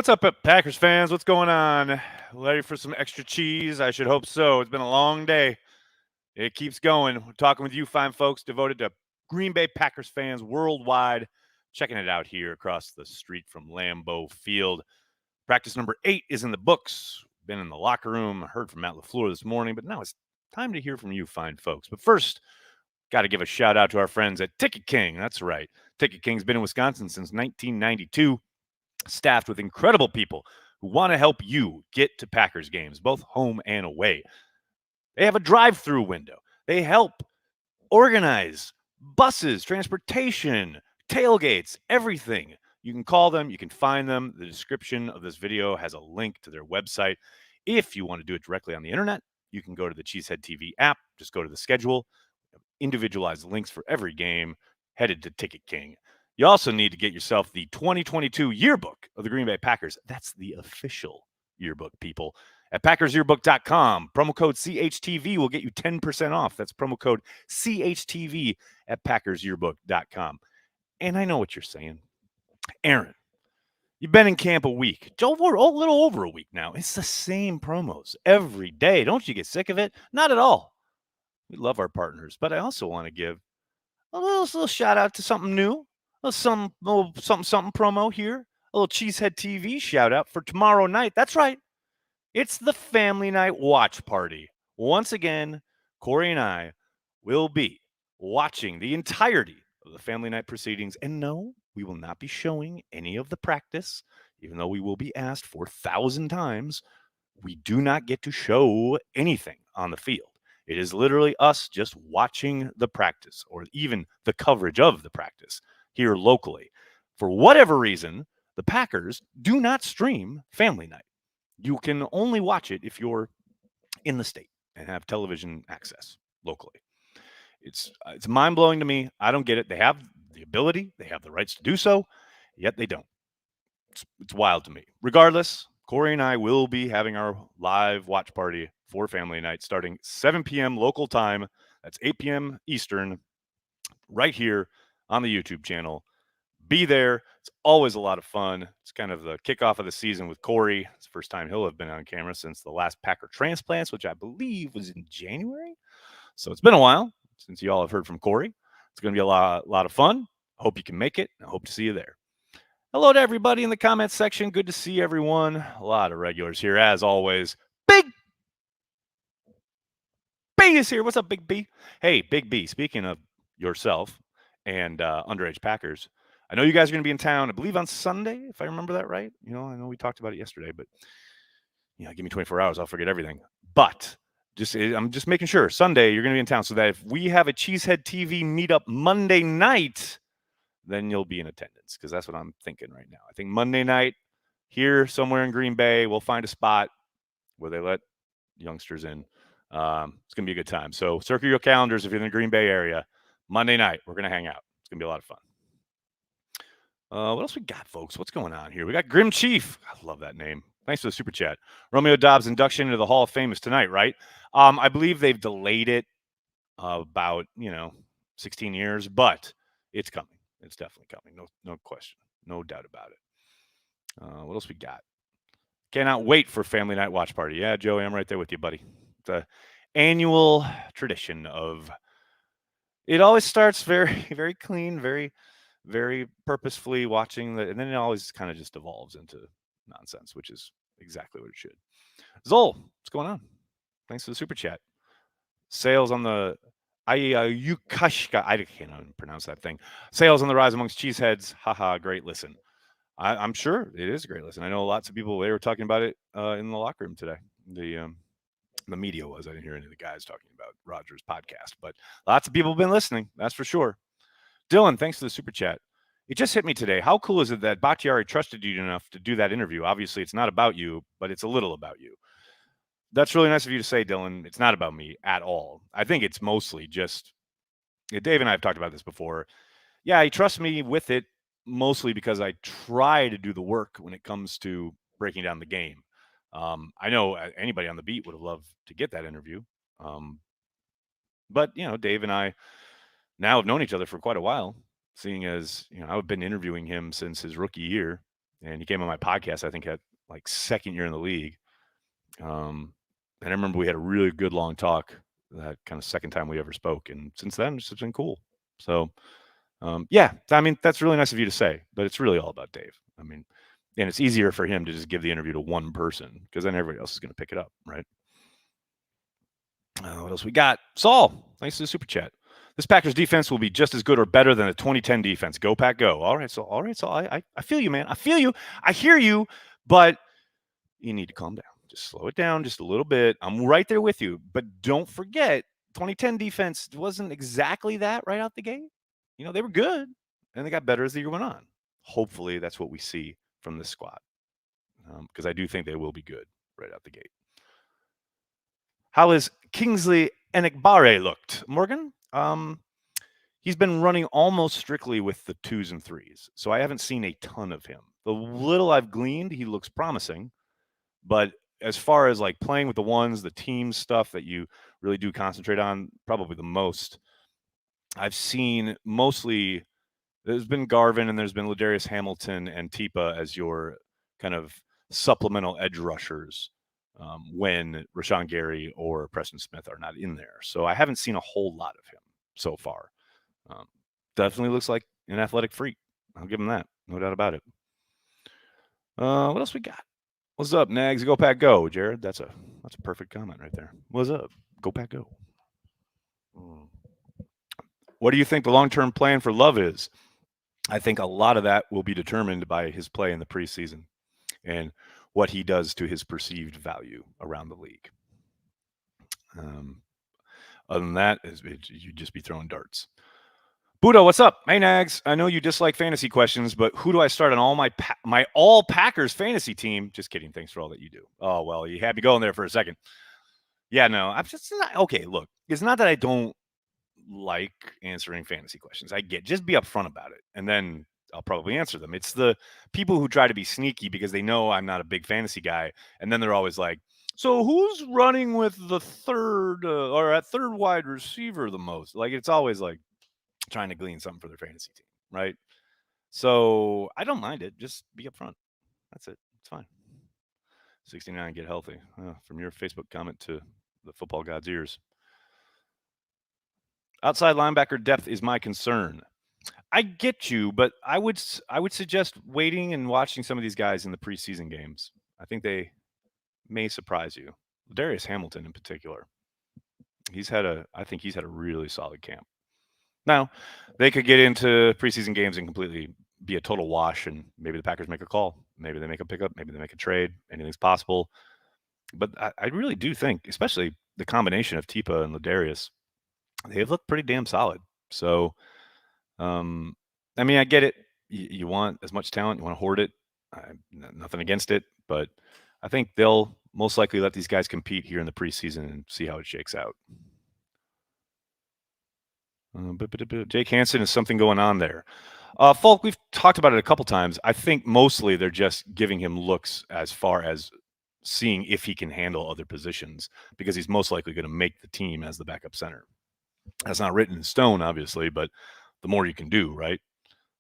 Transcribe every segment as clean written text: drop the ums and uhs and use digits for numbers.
What's up, Packers fans? What's going on? Ready for some extra cheese? I should hope so. It's been a long day. It keeps going. We're talking with you fine folks devoted to Green Bay Packers fans worldwide. Checking it out here across the street from Lambeau Field. Practice number 8 is in the books. Been in the locker room. Heard from Matt LaFleur this morning, but now it's time to hear from you fine folks. But first, got to give a shout out to our friends at Ticket King. That's right. Ticket King's been in Wisconsin since 1992. Staffed with incredible people who want to help you get to Packers games, both home and away. They have a drive-through window. They help organize buses, transportation, tailgates, everything. You can call them, you can find them. The description of this video has a link to their website. If you want to do it directly on the internet, you can go to the Cheesehead TV app, just go to the schedule, individualized links for every game, headed to Ticket King. You also need to get yourself the 2022 yearbook of the Green Bay Packers. That's the official yearbook, people. At PackersYearbook.com, promo code CHTV will get you 10% off. That's promo code CHTV at PackersYearbook.com. And I know what you're saying. Aaron, you've been in camp a week. A little over a week now. It's the same promos every day. Don't you get sick of it? Not at all. We love our partners, but I also want to give a little shout out to something new. A little something promo here. A little Cheesehead TV shout out for tomorrow night. That's right. It's the family night watch party. Once again, Corey and I will be watching the entirety of the family night proceedings. And no, we will not be showing any of the practice, even though we will be asked 4,000 times. We do not get to show anything on the field. It is literally us just watching the practice or even the coverage of the practice here locally. For whatever reason, the Packers do not stream Family Night. You can only watch it if you're in the state and have television access locally. It's mind-blowing to me. I don't get it. They have the ability, they have the rights to do so, yet they don't. It's wild to me. Regardless, Corey and I will be having our live watch party for Family Night starting 7 p.m. local time. That's 8 p.m. Eastern, right here on the YouTube channel. Be there. It's always a lot of fun. It's kind of the kickoff of the season with Corey. It's the first time he'll have been on camera since the last Packer transplants, which I believe was in January. So it's been a while since you all have heard from Corey. It's going to be a lot of fun. I hope you can make it. I hope to see you there. Hello to everybody in the comments section. Good to see everyone. A lot of regulars here, as always. Big B is here. What's up, Big B? Hey, Big B, speaking of yourself and underage Packers, I know you guys are going to be in town, I believe on Sunday, if I remember that right. You know, I know we talked about it yesterday, but give me 24 hours, I'll forget everything. But I'm just making sure Sunday you're going to be in town so that if we have a Cheesehead TV meetup Monday night, then you'll be in attendance because that's what I'm thinking right now. I think Monday night here somewhere in Green Bay, we'll find a spot where they let youngsters in. It's going to be a good time. So circle your calendars if you're in the Green Bay area. Monday night, we're going to hang out. It's going to be a lot of fun. What else we got, folks? What's going on here? We got Grim Chief. I love that name. Thanks for the super chat. Romeo Dobbs' induction into the Hall of Fame is tonight, right? I believe they've delayed it about 16 years, but it's coming. It's definitely coming. No question. No doubt about it. What else we got? Cannot wait for Family Night Watch Party. Yeah, Joey, I'm right there with you, buddy. It's an annual tradition of. It always starts very, very clean, very, very purposefully watching and then it always kind of just evolves into nonsense, which is exactly what it should. Zol, what's going on? Thanks for the super chat. Sales on the Yukashka, I can't even pronounce that thing. Sales on the rise amongst cheeseheads. Haha, great listen. I'm sure it is a great listen. I know lots of people, they were talking about it in the locker room today. The media was. I didn't hear any of the guys talking about Rogers' podcast, but lots of people have been listening. That's for sure. Dylan, thanks for the super chat. It just hit me today. How cool is it that Bakhtiari trusted you enough to do that interview? Obviously, it's not about you, but it's a little about you. That's really nice of you to say, Dylan. It's not about me at all. I think it's mostly just Dave and I have talked about this before. Yeah, he trusts me with it mostly because I try to do the work when it comes to breaking down the game. I know anybody on the beat would have loved to get that interview. But, Dave and I now have known each other for quite a while, seeing as, I've been interviewing him since his rookie year. and he came on my podcast, I think, at like second year in the league. And I remember we had a really good long talk that kind of second time we ever spoke. And since then, it's just been cool. So, yeah, I mean, that's really nice of you to say, but it's really all about Dave. I mean, and it's easier for him to just give the interview to one person because then everybody else is going to pick it up, right? What else we got? Saul, thanks to the super chat. This Packers defense will be just as good or better than the 2010 defense. Go Pack, go! All right, Saul. I feel you, man. I feel you. I hear you, but you need to calm down. Just slow it down just a little bit. I'm right there with you, but don't forget, 2010 defense wasn't exactly that right out the gate. You know, they were good, and they got better as the year went on. Hopefully, that's what we see from this squad, because I do think they will be good right out the gate. How has Kingsley Enikbare looked, Morgan? He's been running almost strictly with the 2s and 3s, so I haven't seen a ton of him. The little I've gleaned, he looks promising, but as far as like playing with the 1s, the team stuff that you really do concentrate on, probably the most, I've seen mostly there's been Garvin and there's been Ladarius Hamilton and Tipa as your kind of supplemental edge rushers when Rashawn Gary or Preston Smith are not in there. So I haven't seen a whole lot of him so far. Definitely looks like an athletic freak. I'll give him that. No doubt about it. What else we got? What's up, Nags? Go Pack, go, Jared. That's a perfect comment right there. What's up? Go Pack, go. What do you think the long-term plan for Love is? I think a lot of that will be determined by his play in the preseason and what he does to his perceived value around the league. Other than that, you'd just be throwing darts. Budo, what's up? Hey, Nags. I know you dislike fantasy questions, but who do I start on all my all Packers fantasy team? Just kidding. Thanks for all that you do. Oh, well, you had me going there for a second. Yeah, no, I'm just not okay. Look, it's not that I don't like answering fantasy questions. I get, just be upfront about it, and then I'll probably answer them. It's the people who try to be sneaky because they know I'm not a big fantasy guy, and then they're always like, so who's running with the third or at third wide receiver the most? Like, it's always like trying to glean something for their fantasy team, right? So I don't mind it. Just be upfront. That's it. It's fine. 69, get healthy. From your Facebook comment to the football god's ears. Outside linebacker depth is my concern. I get you, but I would suggest waiting and watching some of these guys in the preseason games. I think they may surprise you. Darius Hamilton in particular. I think he's had a really solid camp. Now, they could get into preseason games and completely be a total wash, and maybe the Packers make a call. Maybe they make a pickup. Maybe they make a trade. Anything's possible. But I really do think, especially the combination of Tipa and Ladarius, they've looked pretty damn solid. So, I mean, I get it. You want as much talent. You want to hoard it. Nothing against it. But I think they'll most likely let these guys compete here in the preseason and see how it shakes out. Jake Hansen is something going on there. Falk, we've talked about it a couple times. I think mostly they're just giving him looks as far as seeing if he can handle other positions because he's most likely going to make the team as the backup center. That's not written in stone, obviously, but the more you can do, right?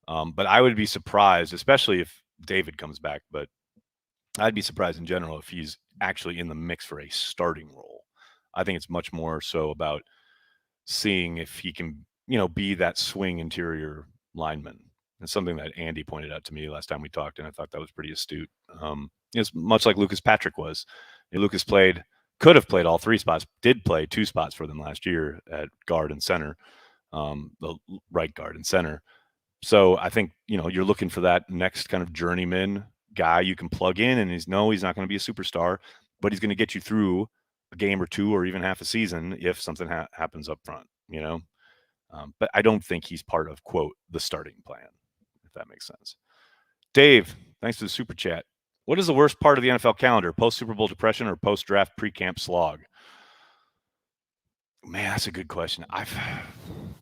But I would be surprised, especially if David comes back, but I'd be surprised in general if he's actually in the mix for a starting role. I think it's much more so about seeing if he can, be that swing interior lineman. It's something that Andy pointed out to me last time we talked, and I thought that was pretty astute. It's much like Lucas Patrick was. Lucas could have played all three spots, did play two spots for them last year at guard and center, the right guard and center. So I think, you're looking for that next kind of journeyman guy you can plug in, and he's not going to be a superstar, but he's going to get you through a game or two or even half a season if something happens up front, but I don't think he's part of, quote, the starting plan, if that makes sense. Dave, thanks for the super chat. What is the worst part of the NFL calendar, post-Super Bowl depression or post-draft pre-camp slog? Man, that's a good question. I've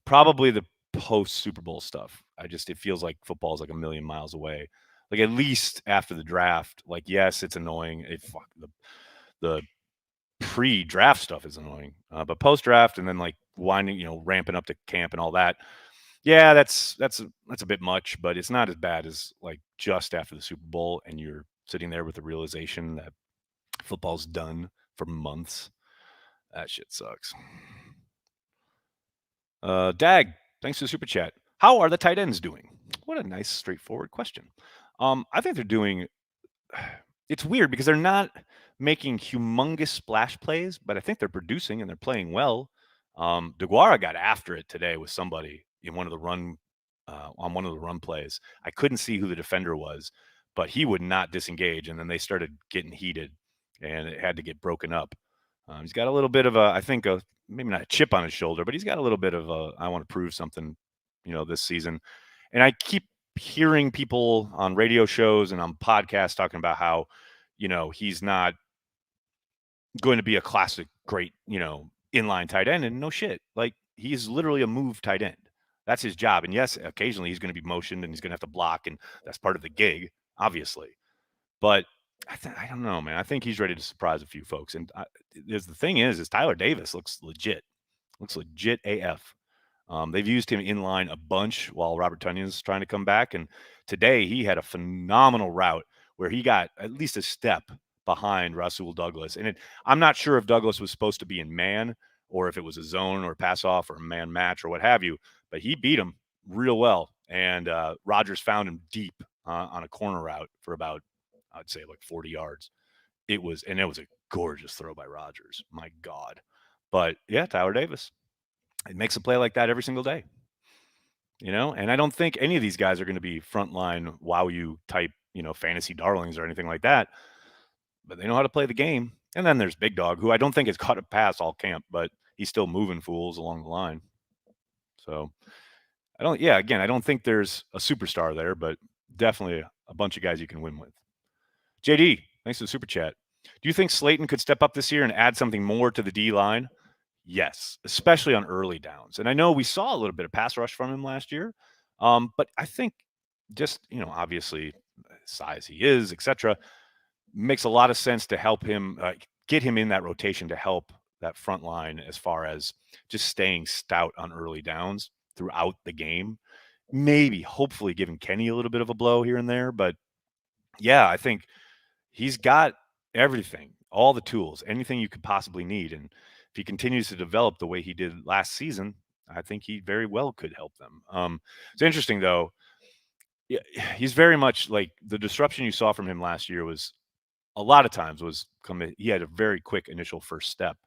probably the post-Super Bowl stuff. It feels like football is like a million miles away. Like, at least after the draft, like, yes, it's annoying. The pre-draft stuff is annoying, but post-draft and then like winding, ramping up to camp and all that, Yeah, that's a bit much, but it's not as bad as like just after the Super Bowl and you're sitting there with the realization that football's done for months. That shit sucks. Dag, thanks for the super chat. How are the tight ends doing? What a nice, straightforward question. I think they're doing. It's weird because they're not making humongous splash plays, but I think they're producing and they're playing well. DeGuara got after it today with somebody in one of the run on one of the run plays. I couldn't see who the defender was, but he would not disengage, and then they started getting heated, and it had to get broken up. He's got a little bit of a, I think, a maybe not a chip on his shoulder, but he's got a little bit of a, I want to prove something, this season. And I keep hearing people on radio shows and on podcasts talking about how, he's not going to be a classic great, inline tight end. And no shit. Like he's literally a move tight end. That's his job. And yes, occasionally he's going to be motioned and he's going to have to block, and that's part of the gig, obviously. But I don't know, man. I think he's ready to surprise a few folks. And the thing is Tyler Davis looks legit. Looks legit AF. They've used him in line a bunch while Robert Tunyon's trying to come back. And today he had a phenomenal route where he got at least a step behind Rasul Douglas. And I'm not sure if Douglas was supposed to be in man or if it was a zone or a pass off or a man match or what have you, but he beat him real well. And Rodgers found him deep on a corner route for about, I'd say like 40 yards. It was a gorgeous throw by Rodgers. My God. But yeah, Tyler Davis. It makes a play like that every single day, and I don't think any of these guys are going to be frontline wow you type, fantasy darlings or anything like that, but they know how to play the game. And then there's Big Dog, who I don't think has caught a pass all camp, but he's still moving fools along the line. So I don't think there's a superstar there, but definitely a bunch of guys you can win with. JD, thanks for the super chat. Do you think Slayton could step up this year and add something more to the D line? Yes, especially on early downs. And I know we saw a little bit of pass rush from him last year, but I think just obviously size he is, etc., makes a lot of sense to help him get him in that rotation to help that front line as far as just staying stout on early downs throughout the game. Maybe, hopefully, giving Kenny a little bit of a blow here and there, but yeah, I think he's got everything, all the tools, anything you could possibly need. And if he continues to develop the way he did last season, I think he very well could help them. It's interesting though. Yeah, he's very much like the disruption you saw from him last year was a lot of times was coming. He had a very quick initial first step.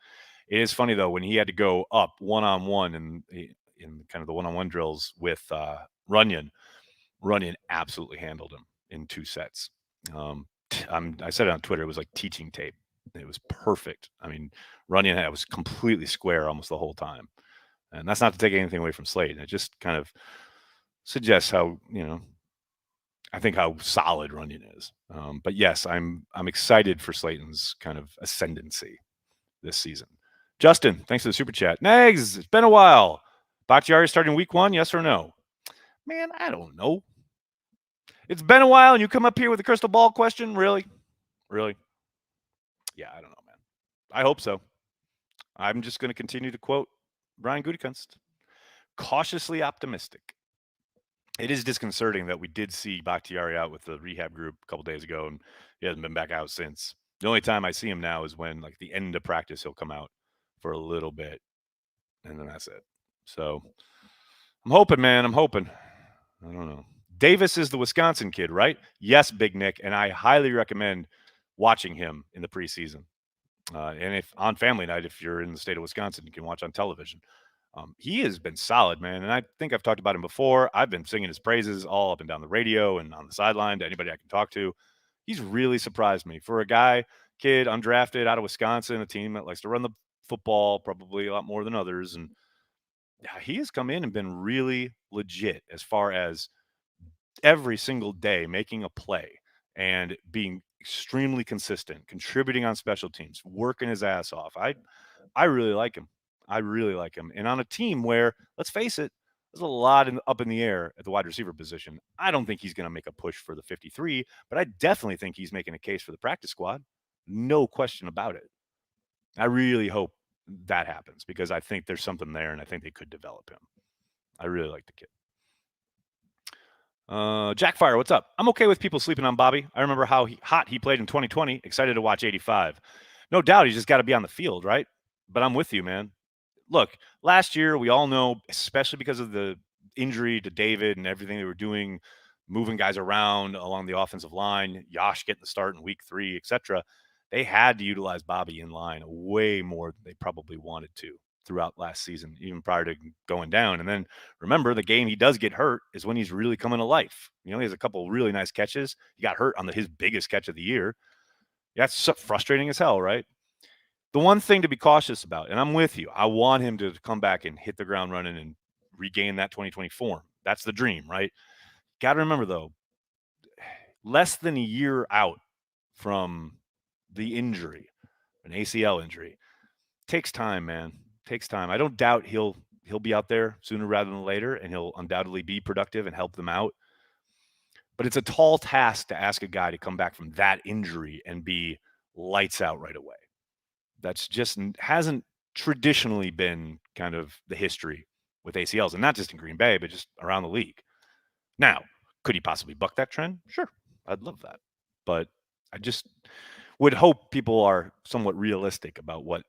It is funny though when he had to go up one on one and in kind of the one on one drills with Runyon. Runyon absolutely handled him in 2 sets. I said it on Twitter. It was like teaching tape. It was perfect. I mean, Runyon was completely square almost the whole time, and that's not to take anything away from Slade. It just kind of suggests how I think how solid Runyon is. But yes, I'm excited for Slayton's kind of ascendancy this season. Justin, thanks for the super chat. Nags, it's been a while. Bakhtiari starting week 1, yes or no? Man, I don't know. It's been a while, and you come up here with a crystal ball question? Really? Really? Yeah, I don't know, man. I hope so. I'm just going to continue to quote Brian Gutekunst. Cautiously optimistic. It is disconcerting that we did see Bakhtiari out with the rehab group a couple days ago, and he hasn't been back out since. The only time I see him now is when, like, the end of practice, he'll come out for a little bit, and then that's it. So I'm hoping, man. I'm hoping. I don't know. Davis is the Wisconsin kid, right? Yes, Big Nick, and I highly recommend watching him in the preseason. And if on family night, if you're in the state of Wisconsin, you can watch on television. He has been solid, man. And I think I've talked about him before. I've been singing his praises all up and down the radio and on the sideline to anybody I can talk to. He's really surprised me for a kid, undrafted out of Wisconsin, a team that likes to run the football probably a lot more than others. And yeah, he has come in and been really legit as far as every single day making a play and being extremely consistent, contributing on special teams, working his ass off. I really like him. I really like him. And on a team where, let's face it, there's a lot up in the air at the wide receiver position. I don't think he's going to make a push for the 53, but I definitely think he's making a case for the practice squad. No question about it. I really hope that happens because I think there's something there and I think they could develop him. I really like the kid. Jackfire, what's up? I'm okay with people sleeping on Bobby. I remember how hot he played in 2020. Excited to watch 85. No doubt he's just got to be on the field, right? But I'm with you, man. Look, last year we all know, especially because of the injury to David and everything they were doing, moving guys around along the offensive line, Yash getting the start in week 3, etc. They had to utilize Bobby in line way more than they probably wanted to throughout last season, even prior to going down. And then remember, the game he does get hurt is when he's really coming to life. He has a couple really nice catches. He got hurt on his biggest catch of the year. That's so frustrating as hell, right? The one thing to be cautious about, and I'm with you, I want him to come back and hit the ground running and regain that 2020 form. That's the dream, right? Got to remember, though, less than a year out from the injury, an ACL injury, takes time, man. Takes time. I don't doubt he'll be out there sooner rather than later, and he'll undoubtedly be productive and help them out. But it's a tall task to ask a guy to come back from that injury and be lights out right away. That's just hasn't traditionally been kind of the history with ACLs, and not just in Green Bay, but just around the league. Now, could he possibly buck that trend? Sure, I'd love that. But I just would hope people are somewhat realistic about what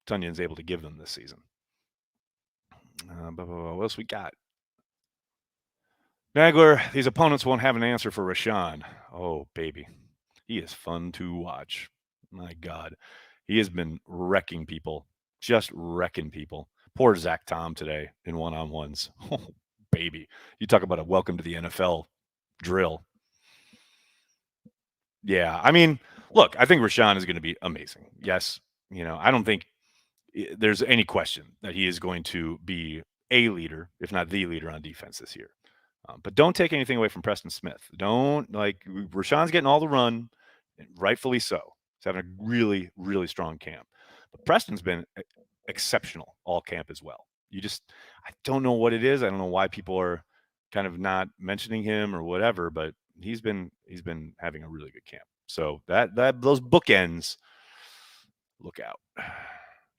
Tunyon's able to give them this season. What else we got? Nagler, these opponents won't have an answer for Rashawn. Oh, baby. He is fun to watch. My God. He has been wrecking people, just wrecking people. Poor Zach Tom today in one-on-ones. Oh, baby. You talk about a welcome to the NFL drill. Yeah, I mean, look, I think Rashawn is going to be amazing. Yes, I don't think there's any question that he is going to be a leader, if not the leader on defense this year. But don't take anything away from Preston Smith. Don't Rashawn's getting all the run, rightfully so. He's having a really, really strong camp. But Preston's been exceptional all camp as well. I don't know what it is. I don't know why people are kind of not mentioning him or whatever, but he's been having a really good camp. So that those bookends, look out.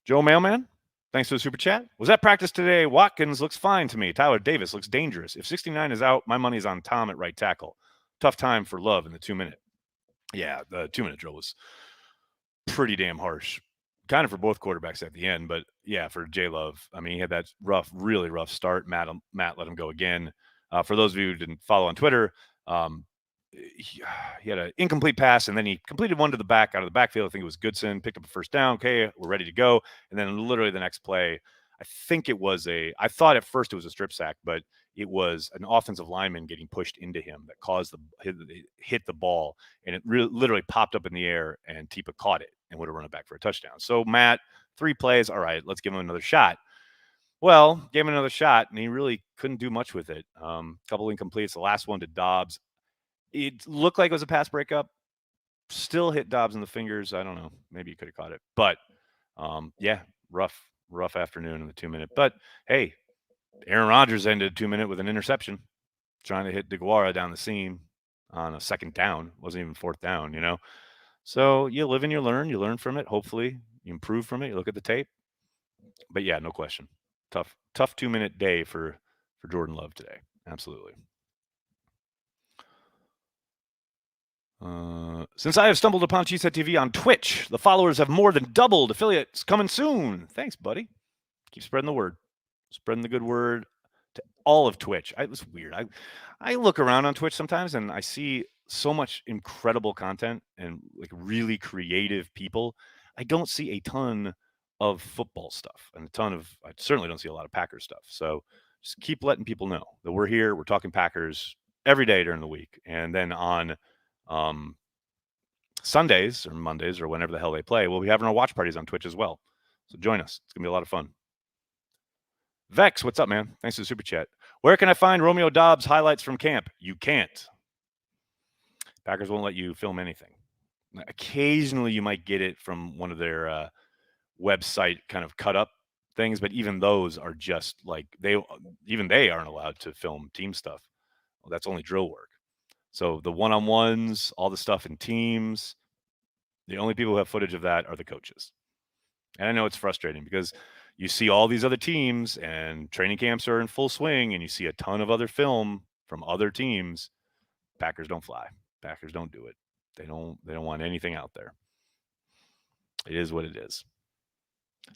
Joe Mailman, thanks for the super chat. Was at practice today. Watkins looks fine to me. Tyler Davis looks dangerous. If 69 is out, my money's on Tom at right tackle. Tough time for Love in the 2-minute. Yeah, the 2-minute drill was pretty damn harsh. Kind of for both quarterbacks at the end, but yeah, for J Love, I mean, he had that really rough start. Matt let him go again. For those of you who didn't follow on Twitter, he had an incomplete pass, and then he completed one to the back out of the backfield. I think it was Goodson, picked up a first down. Okay, we're ready to go. And then literally the next play, I thought at first it was a strip sack, but it was an offensive lineman getting pushed into him that caused hit the ball, and it literally popped up in the air, and Tipa caught it and would have run it back for a touchdown. So Matt, 3 plays. All right, let's give him another shot. Well, gave him another shot, and he really couldn't do much with it. Couple incompletes. The last one to Dobbs. It looked like it was a pass breakup. Still hit Dobbs in the fingers. I don't know. Maybe he could have caught it. But, yeah, rough afternoon in the 2-minute. But, hey, Aaron Rodgers ended 2-minute with an interception, trying to hit DeGuara down the seam on a second down. It wasn't even fourth down, So you live and you learn. You learn from it. Hopefully you improve from it. You look at the tape. But, yeah, no question. Tough 2-minute day for Jordan Love today. Absolutely. Since I have stumbled upon Cheesehead TV on Twitch, the followers have more than doubled. Affiliates coming soon. Thanks, buddy. Keep spreading the word. Spreading the good word to all of Twitch. It's weird. I look around on Twitch sometimes and I see so much incredible content and like really creative people. I don't see a ton of football stuff and I certainly don't see a lot of Packers stuff. So just keep letting people know that we're here. We're talking Packers every day during the week. And then on Sundays or Mondays or whenever the hell they play, we'll be having our watch parties on Twitch as well. So join us. It's going to be a lot of fun. Vex, what's up, man? Thanks for the super chat. Where can I find Romeo Dobbs highlights from camp? You can't. Packers won't let you film anything. Occasionally you might get it from one of their website kind of cut up things, but even those are just like they aren't allowed to film team stuff. Well, that's only drill work. So the one-on-ones, all the stuff in teams, the only people who have footage of that are the coaches. And I know it's frustrating because you see all these other teams and training camps are in full swing and you see a ton of other film from other teams, Packers don't fly. Packers don't do it. They don't want anything out there. It is what it is.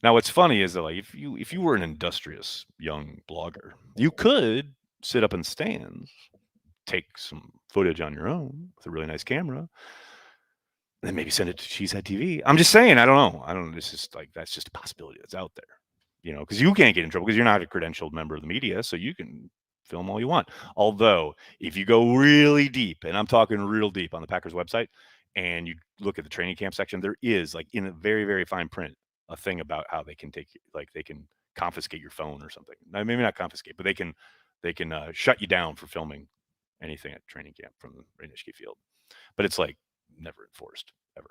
Now, what's funny is that, like, if you were an industrious young blogger, you could sit up in stands, take some footage on your own with a really nice camera, and then maybe send it to Cheesehead TV. I'm just saying, I don't know. It's just like, that's just a possibility that's out there, because you can't get in trouble because you're not a credentialed member of the media, so you can film all you want. Although, if you go really deep, and I'm talking real deep on the Packers website, and you look at the training camp section, there is, like, in a very, very fine print, a thing about how they can they can confiscate your phone or something. Now, maybe not confiscate, but they can shut you down for filming anything at training camp from the Ray Nitschke Field. But it's like never enforced ever.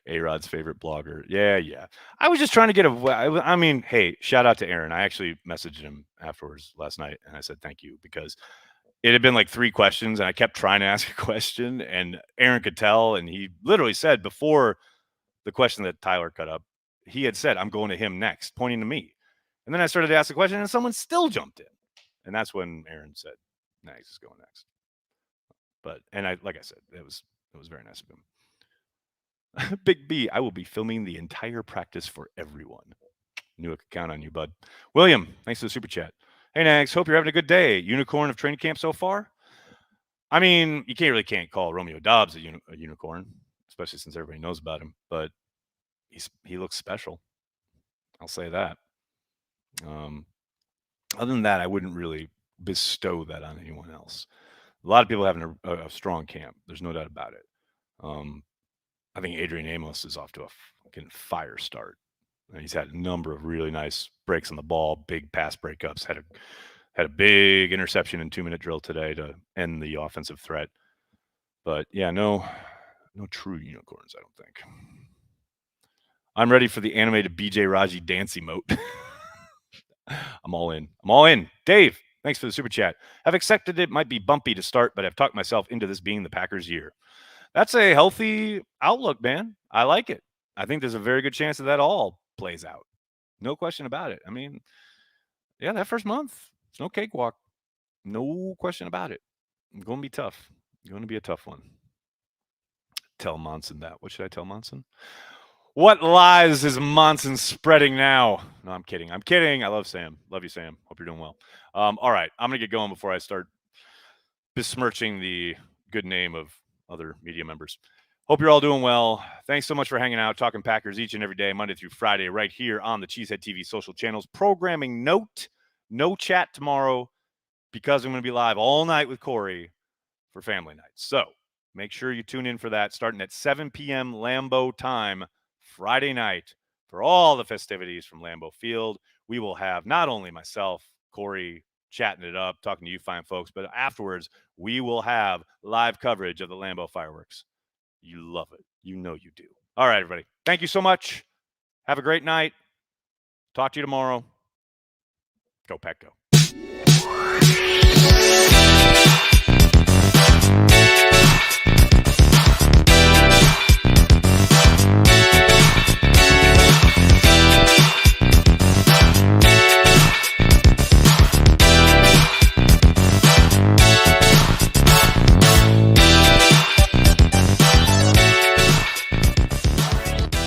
A-Rod's favorite blogger. Yeah. I was just trying to get I mean, hey, shout out to Aaron. I actually messaged him afterwards last night, and I said thank you, because it had been like 3 questions, and I kept trying to ask a question, and Aaron could tell, and he literally said before the question that Tyler cut up, he had said, I'm going to him next, pointing to me. And then I started to ask the question, and someone still jumped in. And that's when Aaron said, Nags is going next. But, and like I said, it was very nice of him. Big B, I will be filming the entire practice for everyone. Knew I could count on you, bud. William, thanks for the super chat. Hey, Nags, hope you're having a good day. Unicorn of training camp so far? I mean, you can't call Romeo Dobbs a unicorn, especially since everybody knows about him. But he looks special. I'll say that. Other than that, I wouldn't really bestow that on anyone else. A lot of people having a strong camp. There's no doubt about it. I think Adrian Amos is off to a fucking fire start. And he's had a number of really nice breaks on the ball, big pass breakups. Had a big interception in 2-minute drill today to end the offensive threat. But yeah, no true unicorns, I don't think. I'm ready for the animated BJ Raji dance emote. I'm all in. Dave, thanks for the super chat. I've accepted it might be bumpy to start, but I've talked myself into this being the Packers' year. That's a healthy outlook, man. I like it. I think there's a very good chance that all plays out. No question about it. I mean, yeah, that first month, it's no cakewalk. No question about it. It's going to be tough. It's going to be a tough one. Tell Monson that. What should I tell Monson? What lies is Monson spreading now? No, I'm kidding. I love Sam. Love you, Sam. Hope you're doing well. All right. I'm going to get going before I start besmirching the good name of other media members. Hope you're all doing well. Thanks so much for hanging out, talking Packers each and every day, Monday through Friday, right here on the Cheesehead TV social channels. Programming note, no chat tomorrow because I'm going to be live all night with Corey for family night. So make sure you tune in for that, starting at 7 p.m. Lambeau time, Friday night, for all the festivities from Lambeau Field. We will have not only myself, Corey, chatting it up, talking to you fine folks, but afterwards, we will have live coverage of the Lambeau fireworks. You love it. You know you do. All right, everybody. Thank you so much. Have a great night. Talk to you tomorrow. Go Pack, go.